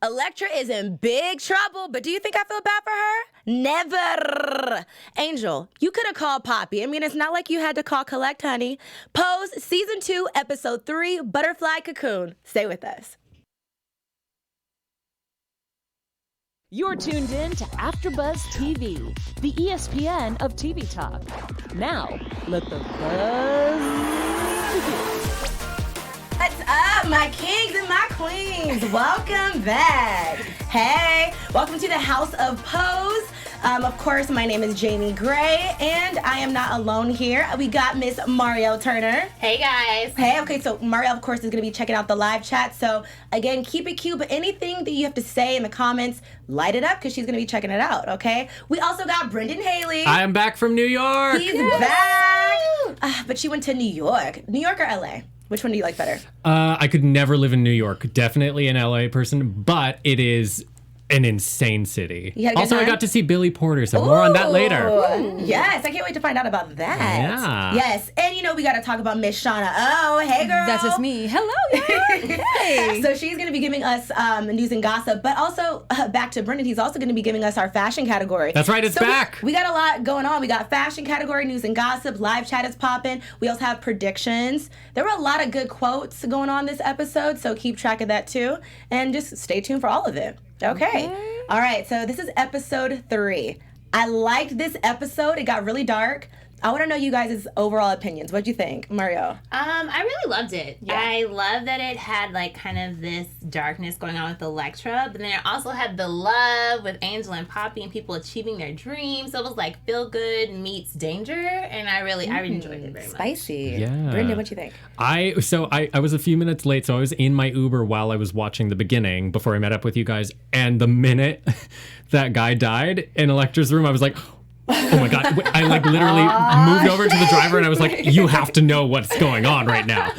Elektra is in big trouble, but do you think I feel bad for her? Never. Angel, you could have called Papi. I mean, it's not like you had to call Collect, honey. Pose, Season 2, Episode 3, Butterfly Cocoon. Stay with us. You're tuned in to AfterBuzz TV, the ESPN of TV talk. Now, let the buzz begin. What's up, my kings and my queens? Welcome back. Hey, welcome to the House of Pose. Of course, my name is Jaimi Gray, and I am not alone here. We got Miss Mariel Turner. Hey, guys. Hey, okay, so Mariel, of course, is going to be checking out the live chat. So, again, keep it cute, but anything that you have to say in the comments, light it up, because she's going to be checking it out, okay? We also got Brendan Haley. I am back from New York. He's back. But she went to New York. New York or LA? Which one do you like better? I could never live in New York. Definitely an LA person, but it is an insane city. Also, I got to see Billy Porter, so more on that later. Ooh. Yes, I can't wait to find out about that. Yeah. Yes, and we got to talk about Miss Shawna O. Hey, girl. That's just me. Hello. Hey. So she's going to be giving us news and gossip, but also back to Brendan, he's also going to be giving us our fashion category. That's right, it's back. We got a lot going on. We got fashion category, news and gossip, live chat is popping. We also have predictions. There were a lot of good quotes going on this episode, so keep track of that too, and just stay tuned for all of it. Okay. All right. So this is episode 3. I liked this episode. It got really dark. I want to know you guys' overall opinions. What'd you think, Mario? I really loved it. Yeah. I love that it had like kind of this darkness going on with Elektra, but then it also had the love with Angel and Papi and people achieving their dreams. So it was like feel good meets danger, and I really enjoyed it very much. Spicy. Yeah. Brendan, what'd you think? I was a few minutes late, so I was in my Uber while I was watching the beginning before I met up with you guys, and the minute that guy died in Elektra's room, I was like, oh my God. I like literally moved over to the driver and I was like, you have to know what's going on right now.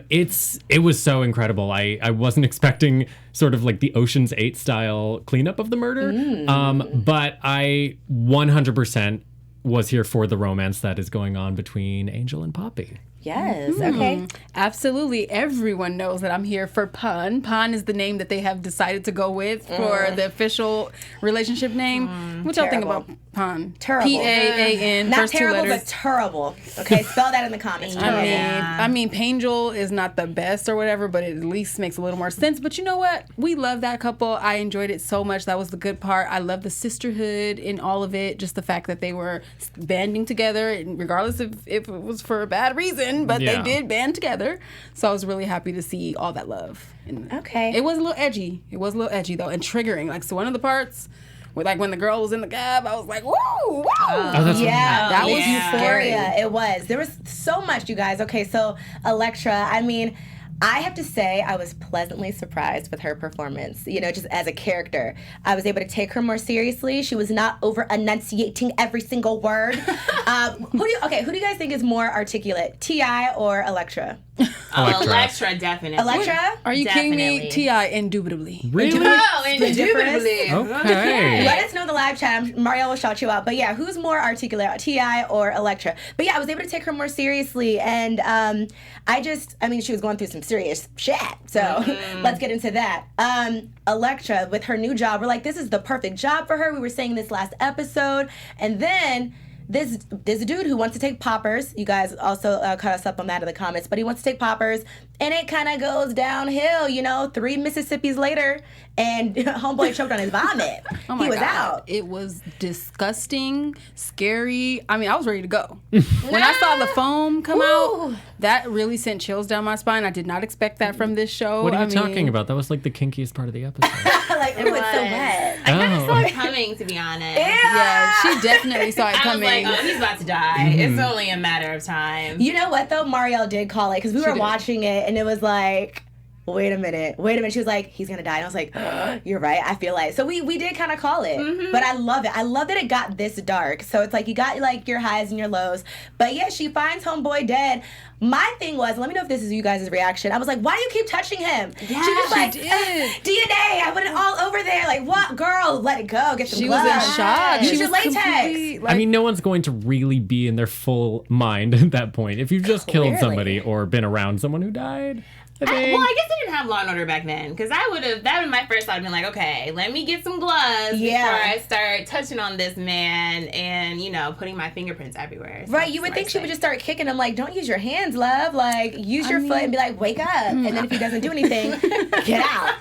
It was so incredible. I wasn't expecting sort of like the Ocean's 8 style cleanup of the murder. But I 100% was here for the romance that is going on between Angel and Papi. Yes. Okay. Absolutely. Everyone knows that I'm here for Pun. Pun is the name that they have decided to go with for the official relationship name. What y'all think about Pun? Terrible. P-A-A-N. Not first terrible, 2 letters. but terrible. Okay, spell that in the comments. I mean, Pangel is not the best or whatever, but it at least makes a little more sense. But you know what? We love that couple. I enjoyed it so much. That was the good part. I love the sisterhood in all of it. Just the fact that they were banding together, and regardless if it was for a bad reason, but they did band together. So I was really happy to see all that love. Okay. It was a little edgy. It was a little edgy, though, and triggering. Like, so one of the parts, like when the girl was in the cab, I was like, whoa, whoa. That was scary. euphoria. It was. There was so much, you guys. Okay, so Elektra, I mean, I have to say I was pleasantly surprised with her performance, just as a character. I was able to take her more seriously. She was not over-enunciating every single word. Who do you guys think is more articulate, T.I. or Elektra? Elektra, definitely. Elektra? Are you kidding me? T.I. indubitably. Really? Oh, indubitably. Okay. Let us know in the live chat. Mario will shout you out. But yeah, who's more articulate, T.I. or Elektra? But yeah, I was able to take her more seriously. And she was going through some serious shit. So let's get into that. Elektra, with her new job, we're like, this is the perfect job for her. We were saying this last episode. And then this dude who wants to take poppers, you guys also cut us up on that in the comments, but he wants to take poppers, and it kind of goes downhill, 3 Mississippis later, and homeboy choked on his vomit. Oh my he was God. out. It was disgusting, scary. I mean, I was ready to go. When I saw the foam come out, that really sent chills down my spine. I did not expect that from this show. What are you talking about? That was like the kinkiest part of the episode. It was so wet. I kind of saw it coming, to be honest. Yeah, she definitely saw it coming. I was like, oh, he's about to die. It's only a matter of time. You know what, though? Mariel did call it, because we were watching it, and it was like, wait a minute. She was like, he's going to die. And I was like, you're right. I feel like. So we did kind of call it. But I love it. I love that it got this dark. So it's like you got like your highs and your lows. But yeah, she finds homeboy dead. My thing was, let me know if this is you guys' reaction. I was like, why do you keep touching him? Yeah, she was like, did. DNA. I went all over there. Like, what? Girl, let it go. Get some gloves. She was in shock. Use your latex. I mean, no one's going to really be in their full mind at that point. If you've just killed somebody or been around someone who died. Well, I guess they didn't have Law and Order back then, because that would have been my first thought. I'd been like, okay, let me get some gloves before I start touching on this man and, putting my fingerprints everywhere. So right, you would think she would just start kicking him like, don't use your hands, love. Like, use your foot and be like, wake up. And then if he doesn't do anything, get out.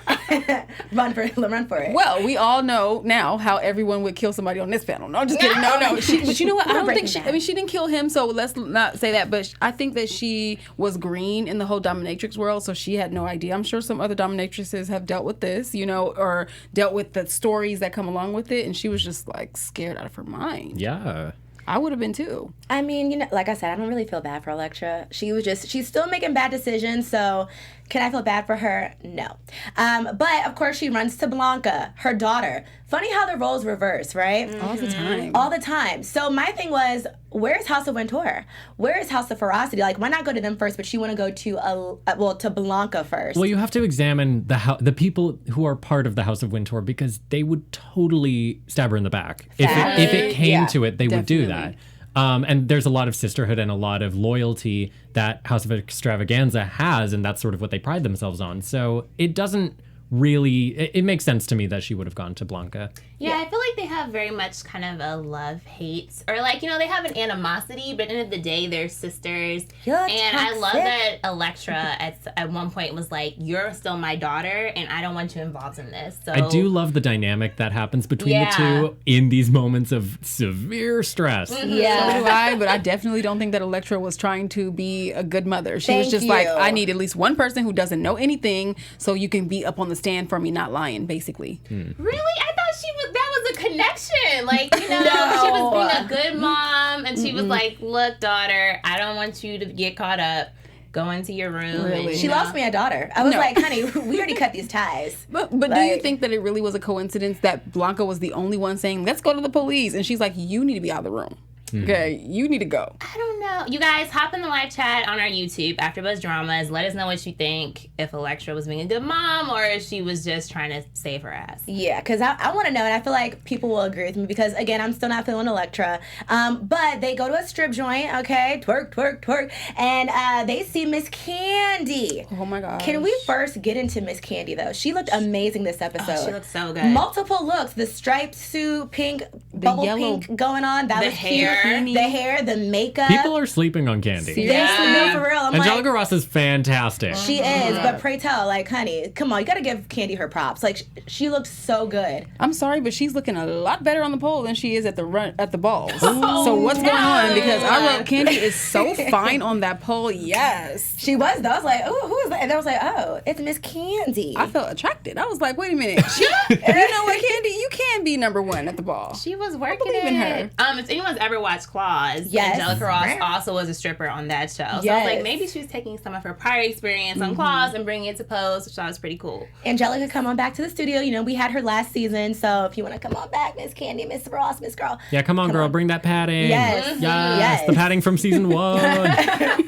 Run for it. Well, we all know now how everyone would kill somebody on this panel. No, I'm just kidding. No. But you know what? I don't think she didn't kill him, so let's not say that. But I think that she was green in the whole dominatrix world, so she had no idea. I'm sure some other dominatrixes have dealt with this, or dealt with the stories that come along with it, and she was just like scared out of her mind. Yeah. I would have been too. I mean, like I said, I don't really feel bad for Elektra. She's still making bad decisions, so can I feel bad for her? No. But, of course, she runs to Blanca, her daughter. Funny how the roles reverse, right? All the time. All the time. So my thing was, where's House of Ventura? Where is House of Ferocity? Like, why not go to them first, but you want to go to Blanca first? Well, you have to examine the people who are part of the House of Ventura, because they would totally stab her in the back. If it came to it, they would do that. And there's a lot of sisterhood and a lot of loyalty that House of Extravaganza has, and that's sort of what they pride themselves on. So it doesn't really, it makes sense to me that she would have gone to Blanca. Yeah, I feel like they have very much kind of a love-hate, or like, they have an animosity, but at the end of the day, they're sisters. You're and toxic. I love that Elektra at one point was like, you're still my daughter, and I don't want you involved in this. So I do love the dynamic that happens between the two in these moments of severe stress. Yeah. So do I, but I definitely don't think that Elektra was trying to be a good mother. She was just like, I need at least one person who doesn't know anything, so you can be up on the stand for me not lying, basically. Really? I thought that was a connection. Like, she was being a good mom, and she was like, look, daughter, I don't want you to get caught up. Go into your room. Really? She lost me a daughter. I was like, honey, we already cut these ties. But do you think that it really was a coincidence that Blanca was the only one saying, let's go to the police? And she's like, you need to be out of the room. Okay, you need to go. I don't know. You guys, hop in the live chat on our YouTube, AfterBuzz Dramas. Let us know what you think, if Elektra was being a good mom or if she was just trying to save her ass. Yeah, because I want to know, and I feel like people will agree with me because, again, I'm still not feeling Elektra. But they go to a strip joint, okay, twerk, twerk, twerk, and they see Miss Candy. Oh, my God. Can we first get into Miss Candy, though? She looked amazing this episode. Oh, she looked so good. Multiple looks. The striped suit, pink, bubble yellow, pink going on. That the was hair. cute. The hair, the makeup. People are sleeping on Candy. Seriously, no, for real. I'm Angelica like, Ross is fantastic. she is, but pray tell, like, honey, come on, you gotta give Candy her props. Like, she looks so good. I'm sorry, but she's looking a lot better on the pole than she is at the balls. So what's going on? Because I wrote Candy is so fine on that pole. Yes. She was, though. I was like, oh, who is that? And I was like, oh, it's Miss Candy. I felt attracted. I was like, wait a minute. You know what, Candy? You can be number one at the ball. She was working believe in her. If anyone's ever watched Claws, Yes. Angelica Ross also was a stripper on that show. So I was like, maybe she was taking some of her prior experience on Claws and bringing it to Pose, which I thought was pretty cool. Angelica, come on back to the studio. You know, we had her last season, so if you want to come on back, Miss Candy, Miss Ross, Miss Girl. Yeah, come on, girl. Bring that padding. Yes. Yes. The padding from season 1.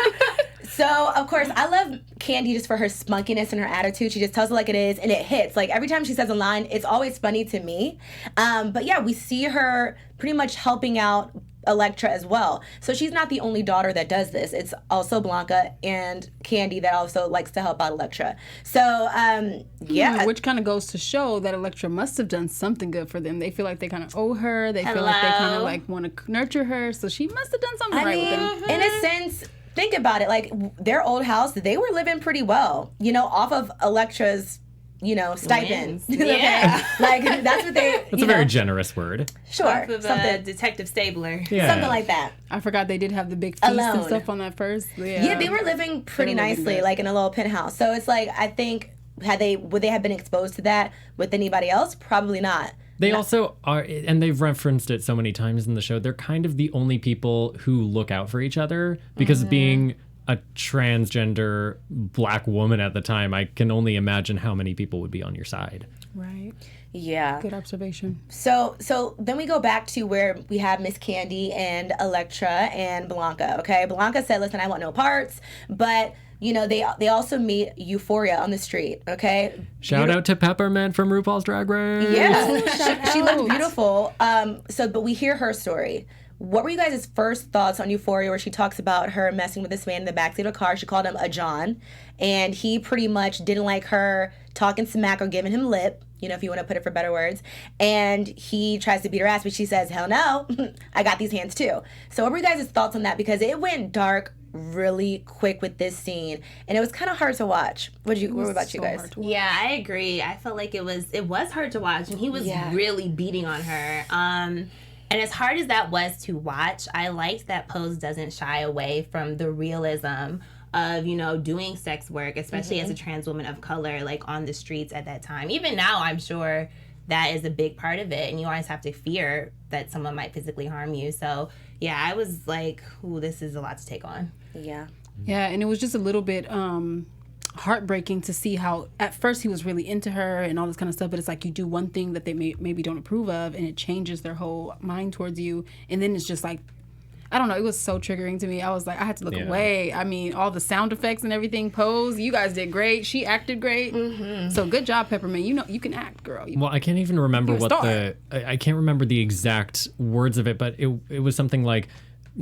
So, of course, I love Candy just for her spunkiness and her attitude. She just tells it like it is, and it hits. Like, every time she says a line, it's always funny to me. But, yeah, we see her pretty much helping out Elektra as well. So she's not the only daughter that does this. It's also Blanca and Candy that also likes to help out Elektra. So, yeah. Which kind of goes to show that Elektra must have done something good for them. They feel like they kind of owe her. They feel like they kind of like want to nurture her. So she must have done something right with them. In a sense, think about it. Like, their old house, they were living pretty well, off of Elektra's, stipends. Yeah. Like, that's what they, That's a very generous word. Sure. Off of Something. Detective Stabler. Yeah. Something like that. I forgot they did have the big feast and Alone. stuff on that first. Yeah, they were living pretty They were living nicely, good. like in a little penthouse. So it's like, I think, would they have been exposed to that with anybody else? Probably not. They also are, and they've referenced it so many times in the show, they're kind of the only people who look out for each other, because being a transgender black woman at the time, I can only imagine how many people would be on your side. Right. Yeah. Good observation. So then we go back to where we have Miss Candy and Elektra and Blanca, okay? Blanca said, listen, I want no parts, but, they also meet Euphoria on the street, okay? Shout out to Peppermint from RuPaul's Drag Race. Yeah, she looked beautiful. But we hear her story. what were you guys' first thoughts on Euphoria, where she talks about her messing with this man in the backseat of a car? She called him a John, and he pretty much didn't like her talking smack or giving him lip, if you want to put it for better words. And he tries to beat her ass, but she says, hell no, I got these hands too. So what were you guys' thoughts on that? Because it went dark really quick with this scene, and it was kind of hard to watch. What about you guys? Yeah, I agree. I felt like it was hard to watch, and he was really beating on her. And as hard as that was to watch, I liked that Pose doesn't shy away from the realism of, doing sex work, especially as a trans woman of color, like on the streets at that time. Even now, I'm sure that is a big part of it, and you always have to fear that someone might physically harm you. So, yeah, I was like, ooh, this is a lot to take on. Yeah. Yeah, and it was just a little bit heartbreaking to see how at first he was really into her and all this kind of stuff, but it's like you do one thing that they maybe don't approve of, and it changes their whole mind towards you, and then it's just like, I don't know, it was so triggering to me. I was like, I had to look away. I mean, all the sound effects and everything, Pose, you guys did great. She acted great. So good job, Peppermint. You can act, girl. Well, I can't even remember I can't remember the exact words of it, but it was something like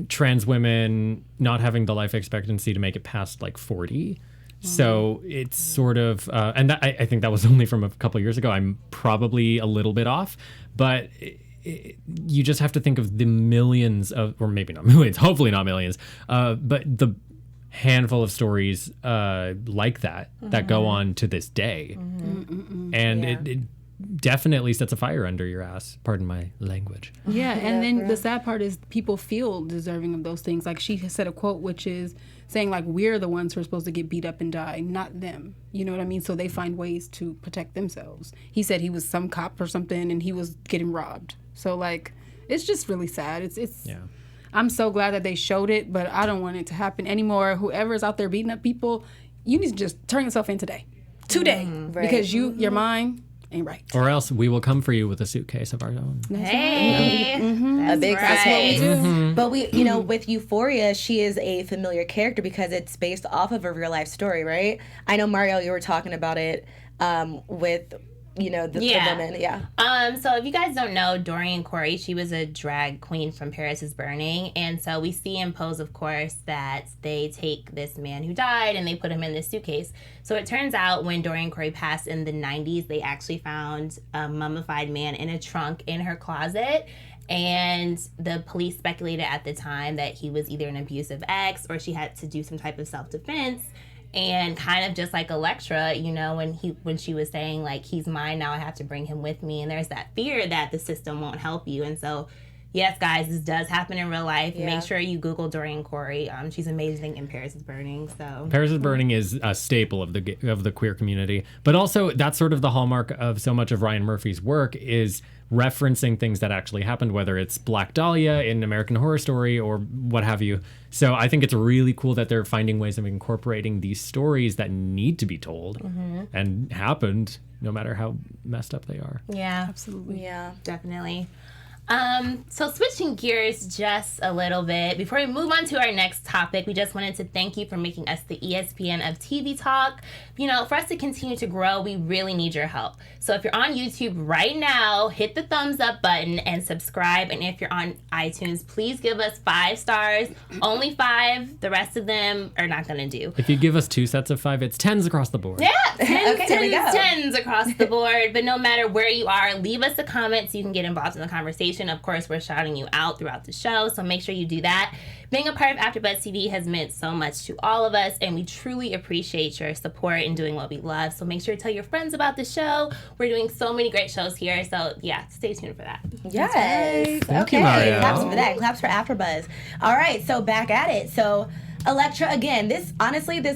trans women not having the life expectancy to make it past like 40. So it's sort of, and I think that was only from a couple of years ago. I'm probably a little bit off, but you just have to think of the millions of, or maybe not millions, hopefully not millions, but the handful of stories like that go on to this day. And it definitely sets a fire under your ass. Pardon my language. Yeah, and then the sad part is people feel deserving of those things. Like she said a quote, which is saying like, we're the ones who are supposed to get beat up and die, not them. You know what I mean? So they find ways to protect themselves. He said he was some cop or something and he was getting robbed. So like, it's just really sad. It's I'm so glad that they showed it, but I don't want it to happen anymore. Whoever's out there beating up people, you need to just turn yourself in today. Because your mind ain't right. Or else we will come for you with a suitcase of our own. Hey, A big that's what we do. Mm-hmm. But with Euphoria, she is a familiar character because it's based off of a real life story, right? I know, Mariel, you were talking about it with the women. Yeah. So if you guys don't know, Dorian Corey, she was a drag queen from Paris is Burning. And so we see in Pose, of course, that they take this man who died and they put him in this suitcase. So it turns out when Dorian Corey passed in the 90s, they actually found a mummified man in a trunk in her closet. And the police speculated at the time that he was either an abusive ex or she had to do some type of self-defense. And kind of just like Elektra, when she was saying like, he's mine now, I have to bring him with me. And there's that fear that the system won't help you. And so, yes, guys, this does happen in real life. Yeah. Make sure you Google Dorian Corey. She's amazing in Paris is Burning. So Paris is Burning is a staple of the queer community. But also that's sort of the hallmark of so much of Ryan Murphy's work is referencing things that actually happened, whether it's Black Dahlia in American Horror Story or what have you. So I think it's really cool that they're finding ways of incorporating these stories that need to be told and happened, no matter how messed up they are. Yeah, absolutely. Yeah, definitely. So switching gears just a little bit, before we move on to our next topic, we just wanted to thank you for making us the ESPN of TV Talk. For us to continue to grow, we really need your help. So if you're on YouTube right now, hit the thumbs up button and subscribe. And if you're on iTunes, please give us 5 stars. Only 5. The rest of them are not going to do. If you give us 2 sets of 5, it's 10s across the board. Yeah, 10s, Okay, there we go. 10s across the board. But no matter where you are, leave us a comment so you can get involved in the conversation. Of course, we're shouting you out throughout the show, so make sure you do that. Being a part of AfterBuzz TV has meant so much to all of us, and we truly appreciate your support in doing what we love. So make sure to tell your friends about the show. We're doing so many great shows here, so yeah, stay tuned for that. Yes. Thank you, Okay. Mariel. Claps for that. Claps for AfterBuzz. All right, so back at it. So Elektra, again, this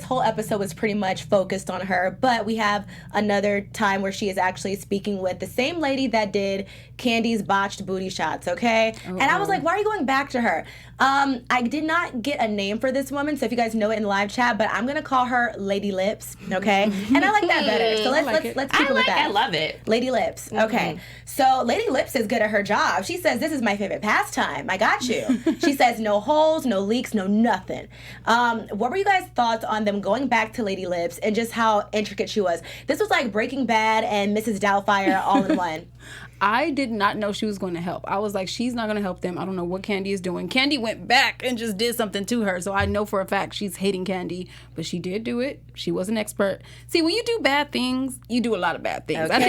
whole episode was pretty much focused on her, but we have another time where she is actually speaking with the same lady that did Candy's botched booty shots, okay? And I was like, why are you going back to her? I did not get a name for this woman, so if you guys know it in the live chat, but I'm gonna call her Lady Lips, okay? And I like that better. So let's keep it with that. I love it. Lady Lips. Okay. So Lady Lips is good at her job. She says, "This is my favorite pastime. I got you." She says, "No holes, no leaks, no nothing." What were you guys' thoughts on them going back to Lady Lips and just how intricate she was? This was like Breaking Bad and Mrs. Doubtfire all in one. I did not know she was going to help. I was like, she's not going to help them. I don't know what Candy is doing. Candy went back and just did something to her. So I know for a fact she's hating Candy. But she did do it. She was an expert. See, when you do bad things, you do a lot of bad things. Okay. I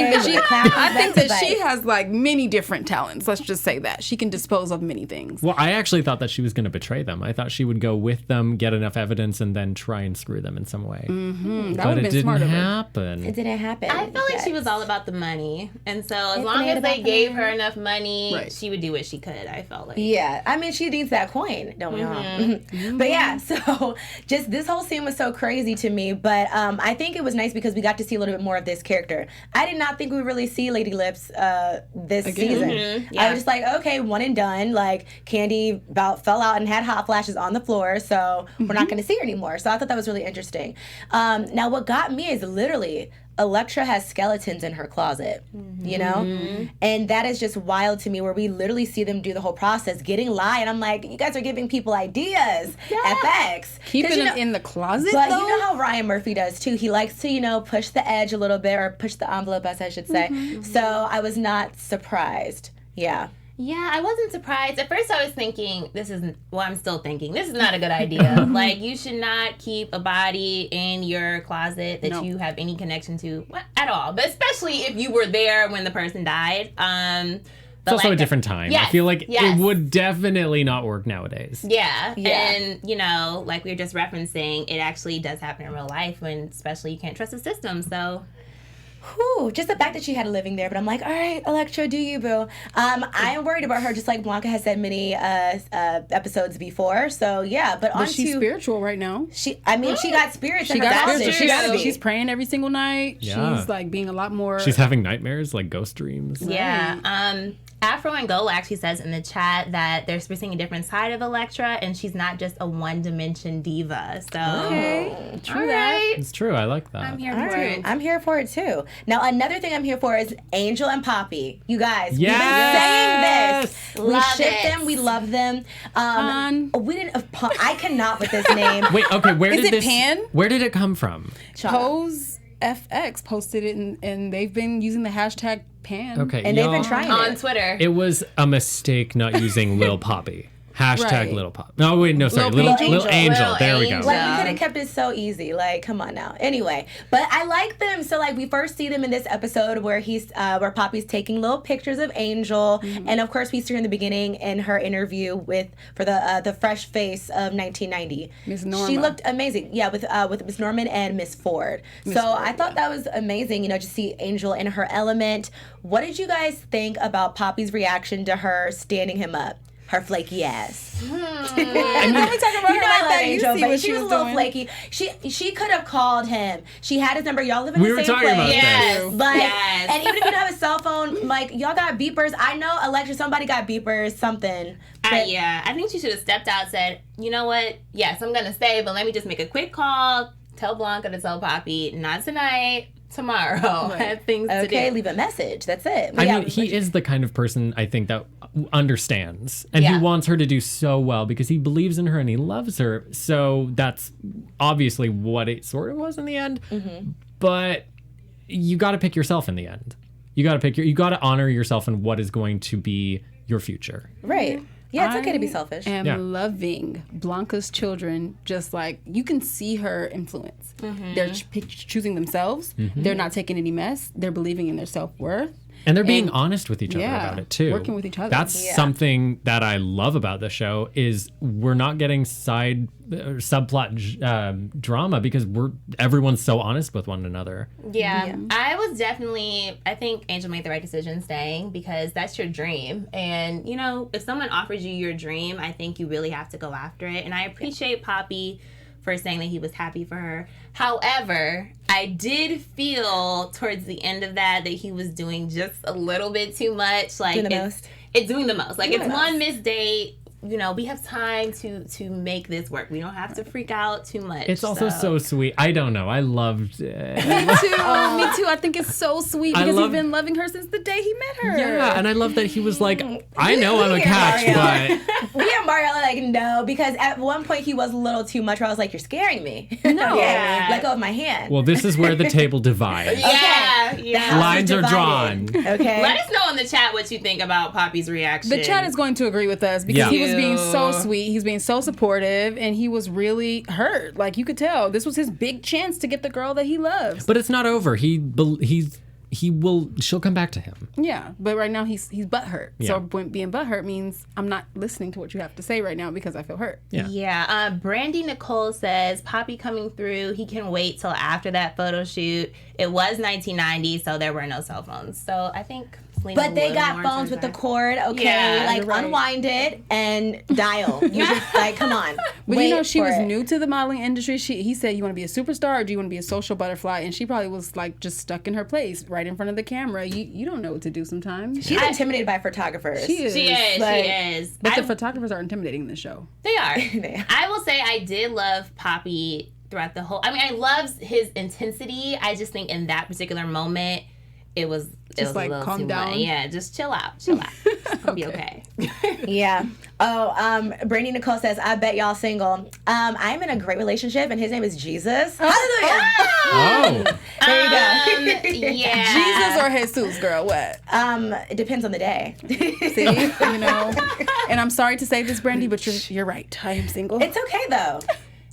think that she has like many different talents. Let's just say that. She can dispose of many things. Well, I actually thought that she was going to betray them. I thought she would go with them, get enough evidence, and then try and screw them in some way. That But would it have been smart didn't of her. happen. It didn't happen. I felt like she was all about the money. And so as long as they gave her enough money, Right. she would do what she could, I felt like. Yeah, I mean, she needs that coin, don't we all? But yeah, so just this whole scene was so crazy to me. But I think it was nice because we got to see a little bit more of this character. I did not think we would really see Lady Lips this season. I was just like, okay, one and done. Like, Candy about fell out and had hot flashes on the floor, so we're not going to see her anymore. So I thought that was really interesting. Now, what got me is literally Elektra has skeletons in her closet, you know? And that is just wild to me, where we literally see them do the whole process, getting lye. And I'm like, you guys are giving people ideas. FX. Keeping them in the closet, But though? you know how Ryan Murphy does, too. He likes to, you know, push the edge a little bit, or push the envelope, as I should say. So I was not surprised. Yeah. Yeah, I wasn't surprised. At first I was thinking, I'm still thinking, this is not a good idea. Like, you should not keep a body in your closet that you have any connection to at all. But especially if you were there when the person died. It's also a different time. Yes, I feel like yes. it would definitely not work nowadays. Yeah. And, you know, like we were just referencing, it actually does happen in real life when, especially, you can't trust the system. So... Whew, just the fact that she had a living there, but I'm like, all right, Elektra, do you, boo? I am worried about her, just like Blanca has said many episodes before. So yeah, but she's spiritual right now. She got spirits. She in her got closet. spiritual. She's praying every single night. Yeah. She's like being a lot more. She's having nightmares, like ghost dreams. Yeah. Afro and Gola actually says in the chat that they're seeing a different side of Elektra, and she's not just a one-dimension diva. So, True that. It's true. I like that. I'm here All for right. it. I'm here for it too. Now, another thing I'm here for is Angel and Papi. You guys, Yes! we've been saying this. We Love ship it. them. We love them. We didn't. I cannot with this name. Wait, okay, where Is did it this Pan? Where did it come from? Pose FX posted it, and they've been using the hashtag Pan. Okay. And they've been y'all, trying On it. Twitter. It was a mistake not using Lil Poppy. Hashtag Right. Lil Pop. No, wait, no, sorry. Lil Lil Angel. Lil There we go. Angel. Like, we could have kept it so easy. Like, come on now. Anyway, but I like them. So, like, we first see them in this episode where where Poppy's taking little pictures of Angel, and of course we see her in the beginning in her interview for the Fresh Face of 1990. Miss Norma. She looked amazing. Yeah, with Miss Norman and Miss Ford. I thought that was amazing. You know, to see Angel in her element. What did you guys think about Poppy's reaction to her standing him up? Her flaky ass. I mean, we talking about her like I love that. You Angel, see but what she she was was a little doing. flaky. She could have called him. She had his number. Y'all live in We the were same talking place. about Yes. this. Like, Yes. and even if you don't have a cell phone, like, y'all got beepers. I know, Elektra, somebody got beepers, something. But Yeah, I think she should have stepped out and said, you know what? Yes, I'm going to stay, but let me just make a quick call, tell Blanca to tell Papi, not tonight, tomorrow. I have things to okay, do. leave a message. That's it. I Yeah, mean, he is the kind of person I think that understands, and he Yeah. wants her to do so well because he believes in her and he loves her. So that's obviously what it sort of was in the end. But you got to pick yourself in the end. You got to honor yourself and what is going to be your future. right. Yeah, it's okay to be selfish. I am Yeah. loving Blanca's children. Just like you can see her influence. They're choosing themselves. They're not taking any mess. They're believing in their self-worth. And they're being honest with each other yeah, about it too. working with each other. That's Yeah. something that I love about the show is we're not getting subplot drama because everyone's so honest with one another. Yeah. I think Angel made the right decision staying because that's your dream. And, you know, if someone offers you your dream, I think you really have to go after it. And I appreciate Papi for saying that he was happy for her. However, I did feel towards the end of that he was doing just a little bit too much. Like Doing the most. It's doing the most. Like, it's one missed date. we have time to make this work. We don't have to freak out too much. It's also so sweet. I don't know. I loved it. Me too. I think it's so sweet because he's been loving her since the day he met her. Yeah, and I love that he was like, I know I'm a catch, but... Me and Mariel are like, no, because at one point he was a little too much where I was like, you're scaring me. No. Yeah. Let go of my hand. Well, this is where the table divides. Yeah, The yeah. house is Lines are divided. drawn. Okay. Let us know in the chat what you think about Papi's reaction. The chat is going to agree with us because Yeah. he was being so sweet. He's being so supportive, and he was really hurt. Like, you could tell this was his big chance to get the girl that he loves. But it's not over. She'll come back to him. Yeah, but right now he's butthurt. Yeah. So when being butthurt means I'm not listening to what you have to say right now because I feel hurt. Yeah. Brandy Nicole says, Papi coming through. He can wait till after that photo shoot. It was 1990, so there were no cell phones. So I think Selena But they would got more phones with the time. cord, okay? Yeah, like, you're right. unwind it and dial. You just, like, come on. But Wait you know, she for was it. new to the modeling industry. He said, you want to be a superstar or do you want to be a social butterfly? And she probably was like just stuck in her place right in front of the camera. You don't know what to do sometimes. She's intimidated by photographers. She is. She is. Like, she is. But the photographers are intimidating in the show. They are. They are. I will say I did love Papi throughout the whole. I mean, I loved his intensity. I just think in that particular moment, it was Just, a like, little calm too down? much. Yeah, just chill out. It's gonna be okay. Yeah. Oh, Brandy Nicole says, I bet y'all single. I'm in a great relationship, and his name is Jesus. Hallelujah. Oh. There you go. Yeah. Jesus or Jesus, girl, what? It depends on the day. See, you know. And I'm sorry to say this, Brandy, but you're right. I am single. It's okay, though.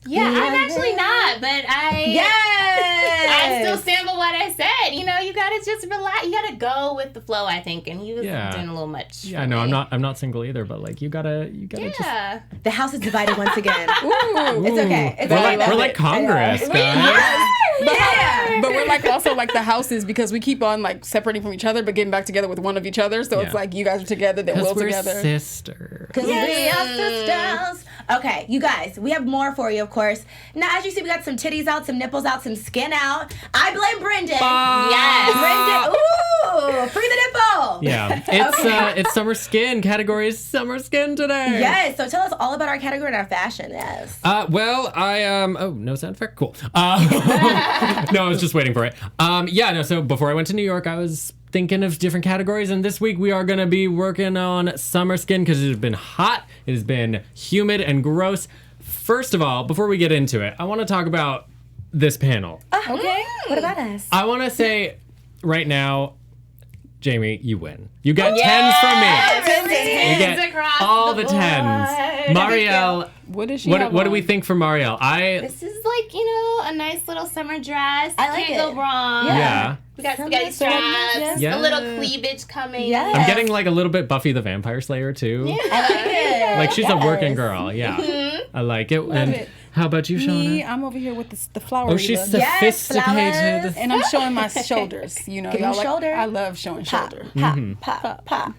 Yeah, I'm actually not, but I Yes. still stand by what I said. You gotta just relax. You gotta go with the flow, I think. And he was Yeah. doing a little much. Yeah, for no, me. I'm not single either, but like you gotta just... Yeah. The house is divided once again. Ooh. It's okay. It's We're okay. like, we're like Congress, guys. Yeah. But we're like also like the houses because we keep on like separating from each other but getting back together with one of each other. So it's Yeah. like you guys are together, then we'll Because we're together. sisters. Because we are sisters. Okay, you guys, we have more for you, of course. Now, as you see, we got some titties out, some nipples out, some skin out. I blame Brendan. Yes. Brendan, ooh, free the nipple. Yeah, it's summer skin. Category is summer skin today. Yes, so tell us all about our category and our fashion, yes. Well, oh, no sound effect? Cool. No, I was just waiting for it. So before I went to New York, I was thinking of different categories, and this week we are going to be working on summer skin because it has been hot, it has been humid and gross. First of all, before we get into it, I want to talk about this panel. Okay, what about us? I want to say right now, Jaimi, you win. You get 10s from me. You get across all the the 10s. Mariel, What does she what have do on? we think for Mariel? This is like, a nice little summer dress. I like Can't it. go wrong. Yeah. We got Summer spaghetti straps, yes. Yeah. a little cleavage coming. Yeah. I'm getting like a little bit Buffy the Vampire Slayer too. I like it. Like she's a working Yes. girl. Yeah. I like it. And it. how about you, Me, Shauna? I'm over here with the flower. Oh, she's Yes, sophisticated. flowers. and I'm showing my shoulders. You know, Give y'all them like, shoulder. I love showing Pop, shoulder. pop, pop.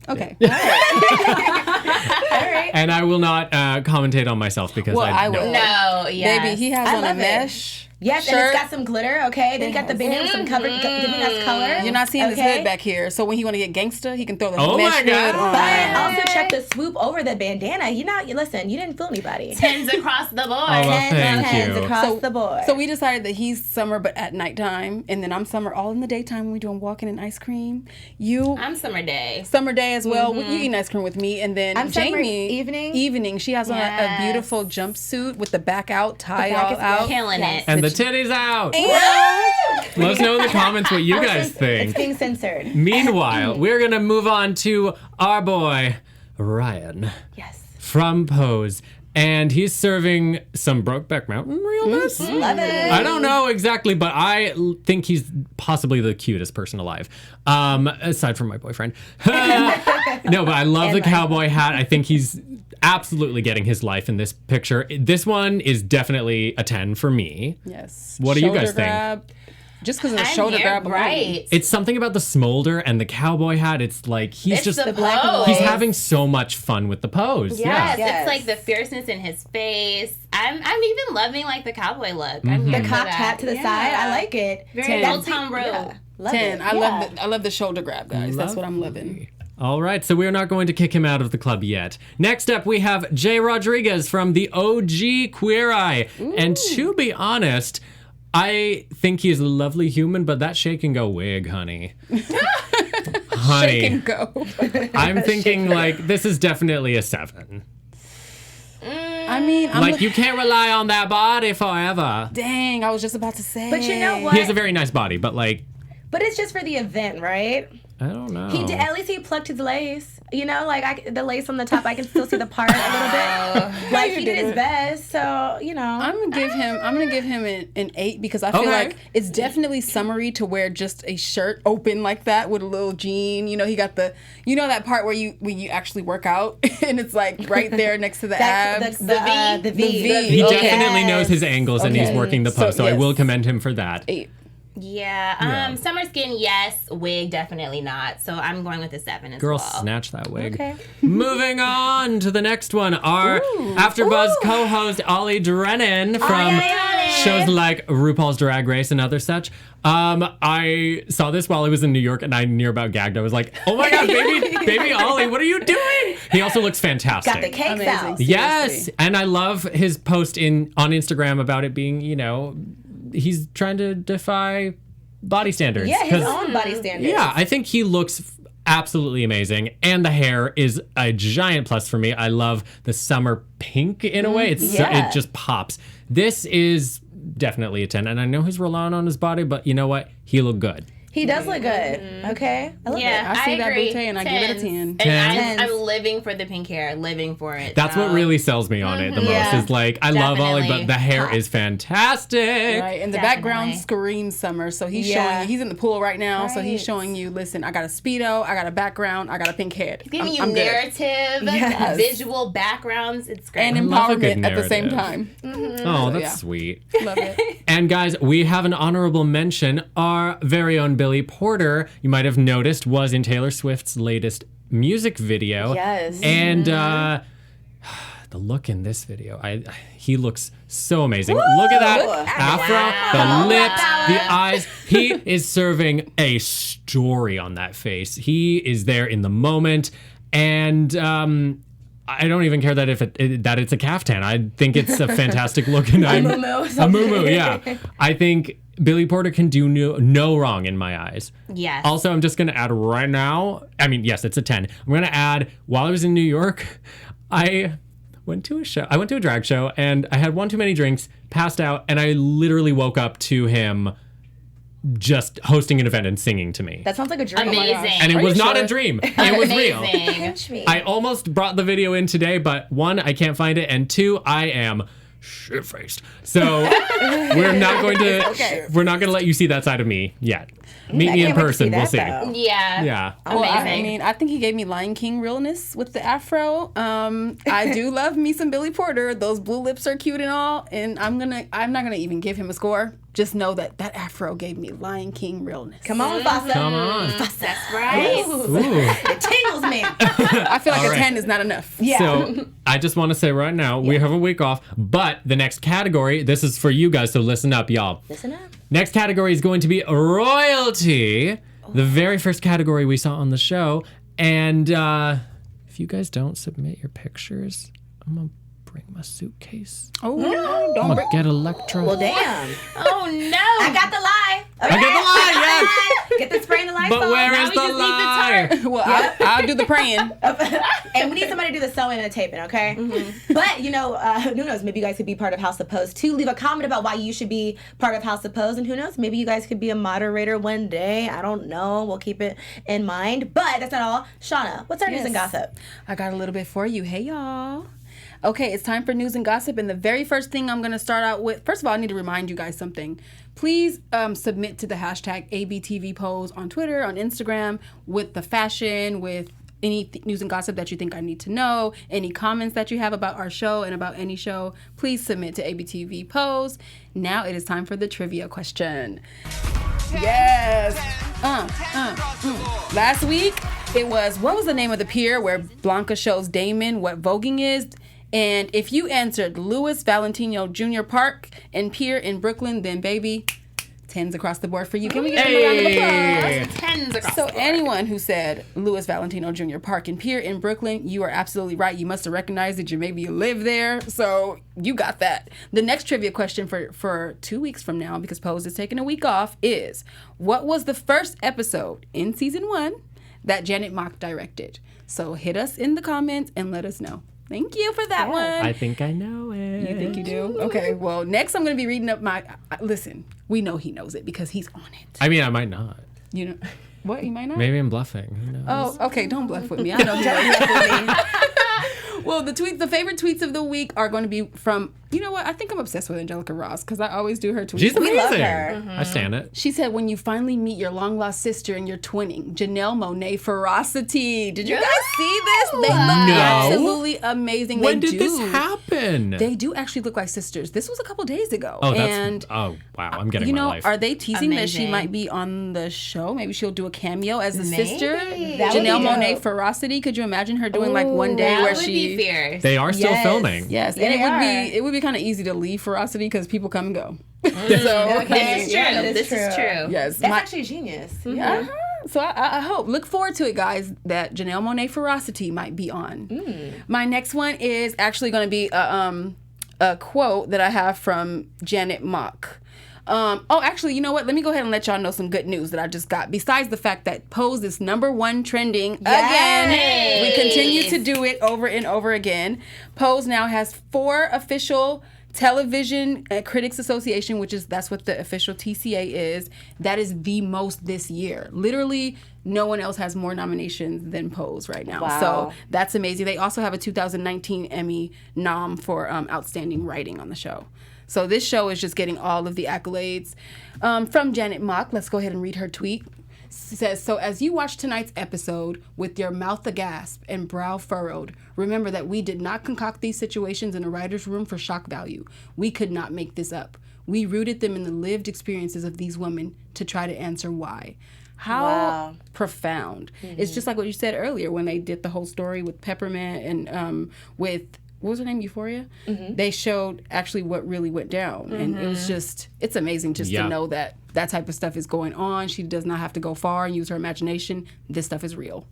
Okay. All right. And I will not commentate on myself because Well, I know. will. No, yeah. Baby, he has I on a love it. mesh. Yes, and shirt. it's got some glitter, okay? Then you got the bandana with some cover, giving us color. You're not seeing his okay? hood back here, so when he want to get gangster, he can throw the Oh mesh my hood God. on. But also check the swoop over the bandana. Listen, you didn't fool anybody. 10s across the board. Oh, well, thank Tens you. across the board. So we decided that he's summer, but at nighttime, and then I'm summer all in the daytime when we're doing walking and ice cream. You I'm summer day. summer day as well. You eating ice cream with me, and then I'm summer Jaimi evening. Evening. She has on a Yes. beautiful jumpsuit with the back out, tie back all is out. Killing it. And the titties out. And Let us know in the comments what you guys It's think. being censored. Meanwhile, we're going to move on to our boy, Ryan, Yes. from Pose. And he's serving some Brokeback Mountain realness. Love it. I don't know exactly, but I think he's possibly the cutest person alive, aside from my boyfriend. No, but I love the cowboy hat. I think he's absolutely getting his life in this picture. This one is definitely a 10 for me. yes. What do you guys Shoulder think? grab. Just because of the I'm shoulder here, grab alone. right. It's something about the smolder and the cowboy hat. It's like he's It's just the black and pose. he's having so much fun with the pose. Yes, Yes. it's like the fierceness in his face. I'm even loving like the cowboy look. Mm-hmm. I'm here The for cocked that. hat to the Yeah. side. I like it. Very Ten. Old Town Road. Yeah. Love 10. it. I Yeah. love the shoulder grab, guys. That's what I'm loving. All right, so we're not going to kick him out of the club yet. Next up, we have Jay Rodriguez from the OG Queer Eye. Ooh. And to be honest, I think he's a lovely human, but that shake and go wig, honey. Honey. Shake and go. I'm thinking, like, this is definitely a 7. I mean, you can't rely on that body forever. Dang, I was just about to say. But you know what? He has a very nice body, but But it's just for the event, right? I don't know. He did, at least he plucked his lace. You know, like the lace on the top, I can still see the part a little bit. Like he did his best, so you know. I'm gonna give him an 8 because I feel like it's definitely summery to wear just a shirt open like that with a little jean. You know, he got that part where when you actually work out and it's like right there next to the abs. The V. He definitely knows his angles and he's working the pose, so I will commend him for that. 8. Yeah. Summer skin, yes. Wig, definitely not. So I'm going with a 7 as Girl, well. snatch that wig. Okay. Moving on to the next one. Our AfterBuzz co-host Ollie Drennan from shows like RuPaul's Drag Race and other such. I saw this while I was in New York and I near about gagged. I was like, oh my God, baby Ollie, what are you doing? He also looks fantastic. Got the cakes out. Yes. And I love his post on Instagram about it being, he's trying to defy body standards. Yeah, his own body standards. Yeah, I think he looks absolutely amazing. And the hair is a giant plus for me. I love the summer pink in a way. It just pops. This is definitely a 10. And I know he's relying on his body, but you know what? He looked good. He does look good. Okay. I love it. I see that booty and I give it a 10. And I'm living for the pink hair, living for it. That's what really sells me on it the most. Is like, I love Ollie, but the hair is fantastic. Right, and the background screams summer. So he's showing you, he's in the pool right now, so he's showing you, listen, I got a Speedo, I got a background, I got a pink head. He's giving you narrative, visual backgrounds. It's great. And empowerment at the same time. Oh, that's sweet. Love it. And guys, we have an honorable mention. Our very own Billy Porter, you might have noticed, was in Taylor Swift's latest music video. Yes. And the look in this video, he looks so amazing. Look at that afro, the lips, the eyes. He is serving a story on that face. He is there in the moment. And I don't even care that that it's a caftan. I think it's a fantastic look. And a muumuu, yeah. I think Billy Porter can do no wrong in my eyes. Yes. Also, I'm just going to add right now, I mean, yes, it's a 10. I'm going to add, while I was in New York, I went to a drag show, and I had one too many drinks, passed out, and I literally woke up to him just hosting an event and singing to me. That sounds like a dream. Amazing. And it was not a dream. It was real. Pinch me. I almost brought the video in today, but 1, I can't find it, and 2, I am shit-faced. So we're not going to let you see that side of me yet. Meet me in person. We'll see. Yeah. Well, Amazing. I mean, I think he gave me Lion King realness with the afro. I do love me some Billy Porter. Those blue lips are cute and all. And I'm not gonna even give him a score. Just know that afro gave me Lion King realness. Come on, Fassa. Come on. That's right. Ooh. It tingles me. I feel like a 10 is not enough. Yeah. So I just want to say right now, we have a week off, but the next category, this is for you guys, so listen up, y'all. Listen up. Next category is going to be royalty, the very first category we saw on the show. And if you guys don't submit your pictures, I'm going to bring my suitcase. Oh, I'm don't going to get Elektra. Well, damn. Oh no! I got the lie. I got the lie, yes. Get the spray and the lie. But where Now is we the just need the lie? Well, I'll do the praying. And we need somebody to do the sewing and the taping, okay? But, who knows? Maybe you guys could be part of House of Pose, too. Leave a comment about why you should be part of House of Pose. And who knows? Maybe you guys could be a moderator one day. I don't know. We'll keep it in mind. But that's not all. Shawna, what's our news and gossip? I got a little bit for you. Hey, y'all. Okay, it's time for news and gossip. And the very first thing I'm going to start out with, first of all, I need to remind you guys something. Please submit to the hashtag ABTVPose on Twitter, on Instagram, with the fashion, with any news and gossip that you think I need to know, any comments that you have about our show and about any show, please submit to ABTVPose. Now it is time for the trivia question. Yes. Last week, it was, what was the name of the pier where Blanca shows Damon what voguing is? And if you answered Louis Valentino Jr. Park and Pier in Brooklyn, then baby, 10s across the board for you. Can we get a round of applause? 10s across So the board. anyone who said Louis Valentino Jr. Park and Pier in Brooklyn, you are absolutely right. You must have recognized it. Maybe you live there. So you got that. The next trivia question for 2 weeks from now, because Pose is taking a week off, is what was the first episode in season 1 that Janet Mock directed? So hit us in the comments and let us know. Thank you for that one. I think I know it. You think you do? Okay, well, next I'm going to be reading up my... listen, we know he knows it because he's on it. I mean, I might not. You know... What? You might not? Maybe I'm bluffing. Who knows? Oh, okay. Don't bluff with me. I know you don't bluff with me. Well, the favorite tweets of the week are going to be from, you know what? I think I'm obsessed with Angelica Ross because I always do her tweets. She's amazing. love her. I stand it. She said, when you finally meet your long-lost sister and you're twinning, Janelle Monáe Ferocity. Did you guys see this? They look absolutely amazing. When did this happen? They do actually look like sisters. This was a couple days ago. Oh, that's... and oh, wow. I'm getting you my know, life. are they teasing that she Amazing. might be on the show? Maybe she'll do a cameo as the sister. That would be Janelle Monáe dope. Ferocity. Could you imagine her doing like one day That where would she... be fierce. They are still Yes. filming. Yes, Yeah, and they it would be kind of easy to leave Ferocity because people come and go. This is true. Yeah, that is This is true. true. Yes, That's actually genius. Yeah. Uh-huh. So I hope, look forward to it, guys, that Janelle Monáe Ferocity might be on. My next one is actually going to be a quote that I have from Janet Mock. Actually, you know what? Let me go ahead and let y'all know some good news that I just got. Besides the fact that Pose is #1 trending again, we continue to do it over and over again. Pose now has 4 official Television Critics Association, that's what the official TCA is. That is the most this year. Literally, no one else has more nominations than Pose right now. Wow. So that's amazing. They also have a 2019 Emmy nom for Outstanding Writing on the show. So this show is just getting all of the accolades. From Janet Mock, let's go ahead and read her tweet. She says, so as you watch tonight's episode with your mouth agasp and brow furrowed, remember that we did not concoct these situations in a writer's room for shock value. We could not make this up. We rooted them in the lived experiences of these women to try to answer why. How profound. It's just like what you said earlier when they did the whole story with Peppermint and with... what was her name? Euphoria? They showed actually what really went down. And it was just, it's amazing just to know that that type of stuff is going on. She does not have to go far and use her imagination. This stuff is real.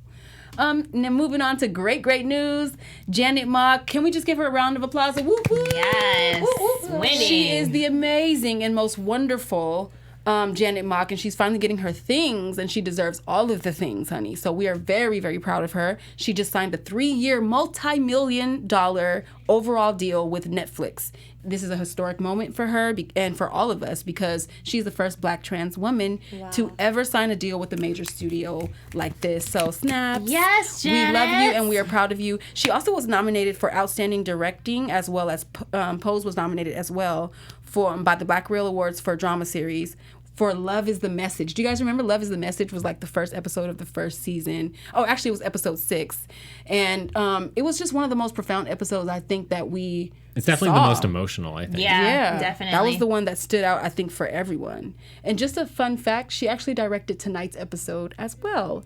Now moving on to great news. Janet Mock, can we just give her a round of applause? Whoop, whoop. Yes. Whoop, whoop. Winning. She is the amazing and most wonderful Janet Mock, and she's finally getting her things, and she deserves all of the things, honey. So we are very, very proud of her. She just signed a 3-year, multi-million-dollar overall deal with Netflix. This is a historic moment for her and for all of us because she's the first Black trans woman to ever sign a deal with a major studio like this. So snaps. Yes, Janet. We love you and we are proud of you. She also was nominated for Outstanding Directing, as well as Pose was nominated as well by the Black Reel Awards for Drama Series for Love is the Message. Do you guys remember Love is the Message was like the first episode of the first season? Oh, actually it was episode 6. And it was just one of the most profound episodes I think that we It's definitely saw. the most emotional, I think. Yeah, definitely. That was the one that stood out, I think, for everyone. And just a fun fact, she actually directed tonight's episode as well.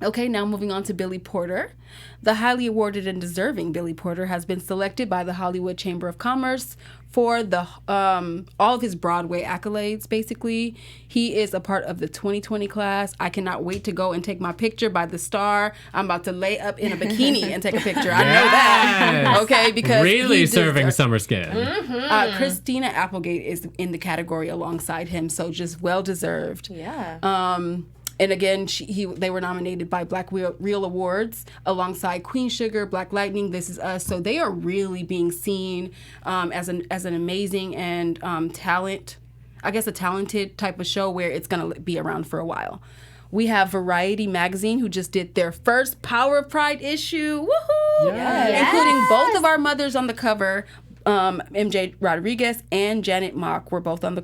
Okay, now moving on to Billy Porter. The highly awarded and deserving Billy Porter has been selected by the Hollywood Chamber of Commerce for the all of his Broadway accolades, basically. He is a part of the 2020 class. I cannot wait to go and take my picture by the star. I'm about to lay up in a bikini and take a picture. I know that. Yes. Okay, because really he serving summer skin. Christina Applegate is in the category alongside him, so just well-deserved. Yeah. And again, they were nominated by Black Reel Awards alongside Queen Sugar, Black Lightning, This Is Us. So they are really being seen as an amazing and a talented type of show where it's going to be around for a while. We have Variety Magazine, who just did their first Power of Pride issue. Woohoo! Yes. Including both of our mothers on the cover. MJ Rodriguez and Janet Mock were both on the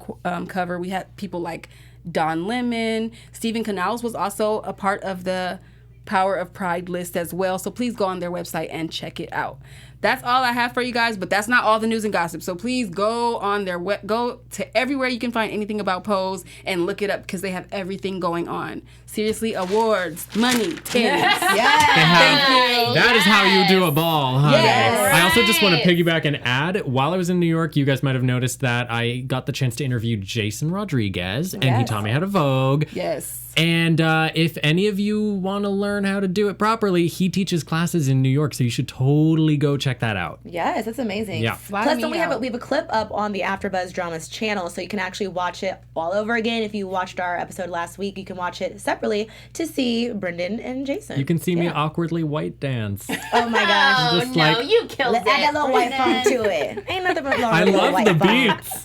cover. We had people like Don Lemon. Stephen Canals was also a part of the Power of Pride list as well. So please go on their website and check it out. that's all I have for you guys, but that's not all the news and gossip. So please go on their go to everywhere you can find anything about Pose and look it up because they have everything going on. Seriously, awards, money, tins. Yes. Thank you. That is how you do a ball, huh? Yes. I also just want to piggyback and add, while I was in New York, you guys might have noticed that I got the chance to interview Jason Rodriguez, and he taught me how to Vogue. Yes. And if any of you want to learn how to do it properly, he teaches classes in New York, so you should totally go check that out. Yes, that's amazing. Yeah. Plus, then we have a clip up on the AfterBuzz Dramas channel, so you can actually watch it all over again. If you watched our episode last week, you can watch it separately to see Brendan and Jason. You can see me awkwardly white dance. Oh my gosh! Oh, Just no, like- you killed it. Add that little white funk to it. Ain't nothing but I love white the funk. beats.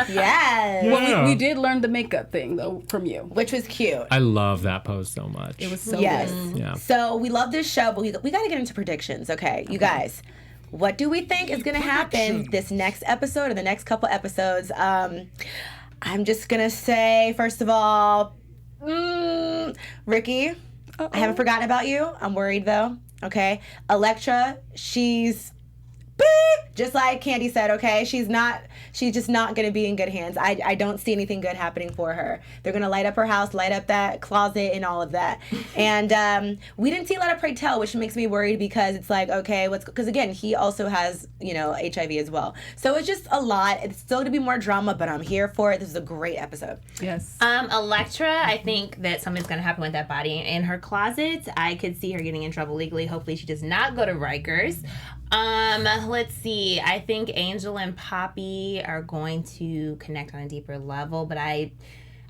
Yes. Well, we did learn the makeup thing though from you. Which was cute. I love that pose so much. It was so Yes. good. Yeah. So we love this show, but we got to get into predictions, okay? You guys, what do we think is going to happen this next episode or the next couple episodes? I'm just going to say, first of all, Ricky, I haven't forgotten about you. I'm worried, though, okay? Elektra, she's beep, just like Candy said, okay? She's just not going to be in good hands. I don't see anything good happening for her. They're going to light up her house, light up that closet and all of that. And we didn't see a lot of Pray Tell, which makes me worried because it's like, okay, because again, he also has, HIV as well. So it's just a lot. It's still going to be more drama, but I'm here for it. This is a great episode. Yes. Elektra, I think that something's going to happen with that body in her closet. I could see her getting in trouble legally. Hopefully she does not go to Rikers. Let's see. I think Angel and Papi are going to connect on a deeper level, but I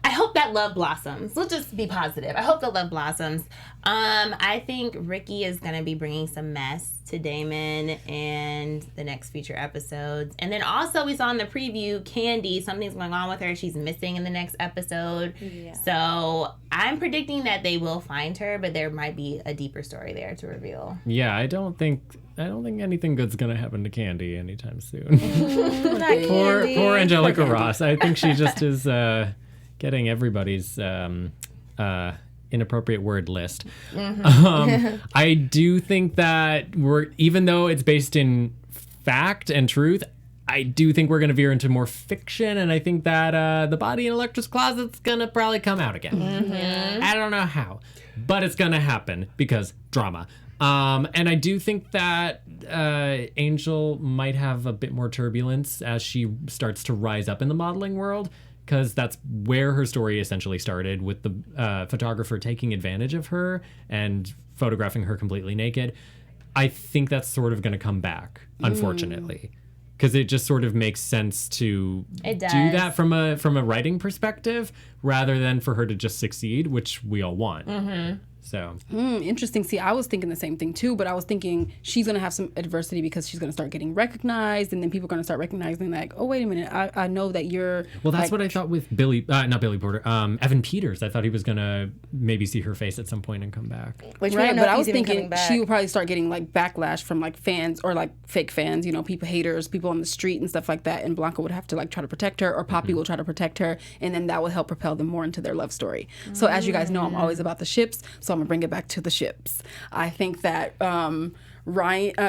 hope that love blossoms. Let's just be positive. I hope that love blossoms. I think Ricky is going to be bringing some mess to Damon and the next future episodes. And then also we saw in the preview, Candy, something's going on with her. She's missing in the next episode. Yeah. So I'm predicting that they will find her, but there might be a deeper story there to reveal. Yeah, I don't think anything good's gonna happen to Candy anytime soon. Poor Angelica Ross. I think she just is getting everybody's inappropriate word list. I do think that even though it's based in fact and truth, I do think we're going to veer into more fiction, and I think that the body in Elektra's closet's going to probably come out again. I don't know how, but it's going to happen because drama. And I do think that Angel might have a bit more turbulence as she starts to rise up in the modeling world, because that's where her story essentially started, with the photographer taking advantage of her and photographing her completely naked. I think that's sort of going to come back, unfortunately, because it just sort of makes sense to do that from a writing perspective rather than for her to just succeed, which we all want. So interesting. See, I was thinking the same thing too, but I was thinking she's going to have some adversity because she's going to start getting recognized, and then people are going to start recognizing, like, oh, wait a minute, I know that you're... Well, that's what I thought with not Billy Porter, Evan Peters. I thought he was going to maybe see her face at some point and come back. Which right, but I was thinking she would probably start getting, like, backlash from, like, fans or, like, fake fans, people, haters, people on the street and stuff like that, and Blanca would have to, like, try to protect her, or Papi will try to protect her, and then that will help propel them more into their love story. So as you guys know, I'm always about the ships, so I'm going to bring it back to the ships. I think that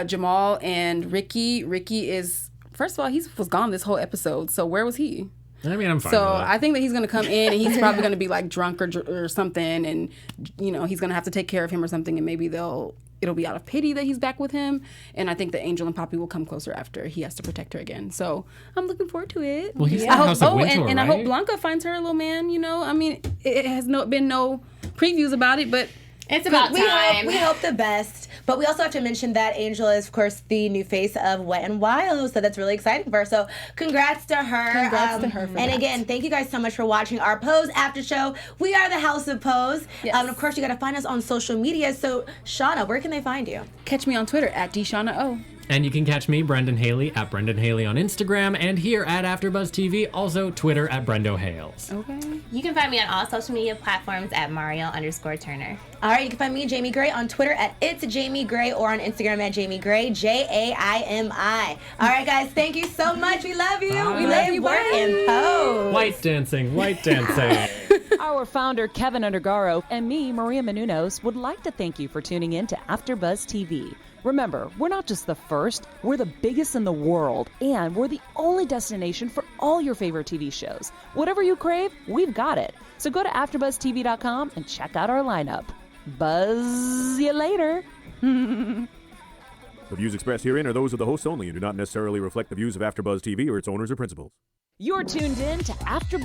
Jamal and Ricky is, first of all, he was gone this whole episode, so where was he? I mean, I'm fine So with it. I think that he's going to come in and he's probably going to be like drunk or something, and he's going to have to take care of him or something, and maybe it'll be out of pity that he's back with him. And I think that Angel and Papi will come closer after he has to protect her again. So I'm looking forward to it. Well, he's in House of Winter, and right? I hope Blanca finds her a little man. I mean, it has been no previews about it, but it's about time. We hope the best. But we also have to mention that Angel is, of course, the new face of Wet n Wild, so that's really exciting for her. So congrats to her. Congrats to her for And that. again, thank you guys so much for watching our Pose After Show. We are the House of Pose. Yes. And of course, you got to find us on social media. So, Shawna, where can they find you? catch me on Twitter at Shawna O. And you can catch me, Brendan Haley, at Brendan Haley on Instagram, and here at AfterBuzz TV, also Twitter at Brendo Hales. Okay. You can find me on all social media platforms at Mariel_Turner. All right, you can find me, Jaimi Gray, on Twitter at It's Jaimi Gray, or on Instagram at Jaimi Gray, Jaimi. All right, guys, thank you so much. We love you. Bye. We love you. Work and Pose. White dancing, white dancing. Our founder, Kevin Undergaro, and me, Maria Menounos, would like to thank you for tuning in to AfterBuzz TV. Remember, we're not just the first, we're the biggest in the world, and we're the only destination for all your favorite TV shows. Whatever you crave, we've got it. So go to AfterBuzzTV.com and check out our lineup. Buzz you later. The views expressed herein are those of the hosts only and do not necessarily reflect the views of AfterBuzz TV or its owners or principals. You're tuned in to AfterBuzz